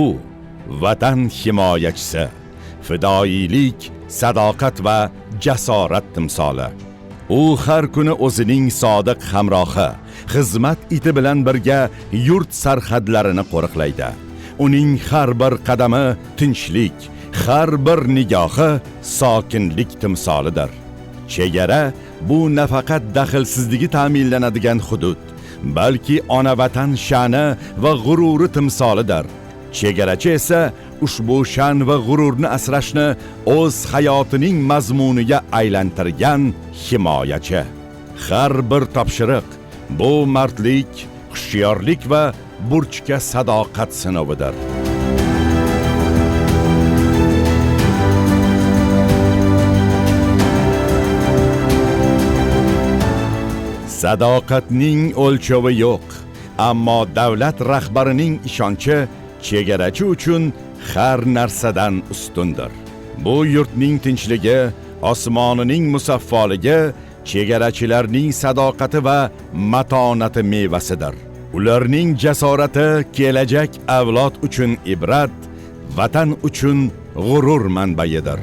u vatan himoyachisi, fidoyilik, sadoqat va jasorat timsoli. U har kuni o'zining sodiq hamrohi, xizmat iti bilan birga yurt sarhadlarini qo'riqlaydi. Uning har bir qadami tinchlik, har bir nigohi sokinlik timsolidir. Chegara bu nafaqat daxlsizligi ta'minlanadigan hudud, balki ona vatan sha'ni va g'ururi timsolidir. Chegarachi esa ushbu sha'an va g'ururni asrashni o'z hayotining mazmuniga aylantirgan himoyachi. Har bir topshiriq bu mardlik, hushyorlik va burchga sadoqat sinovidir. Sadoqatning o'lchovi yo'q, ammo davlat rahbarining ishonchi chegarachi uchun har narsadan ustundir. Bu yurtning tinchligi, osmonining musaffoligi chegarachilarning sadoqati va matonati mevasidir. Ularning jasorati kelajak avlod uchun ibrat, vatan uchun g'urur manbaidir.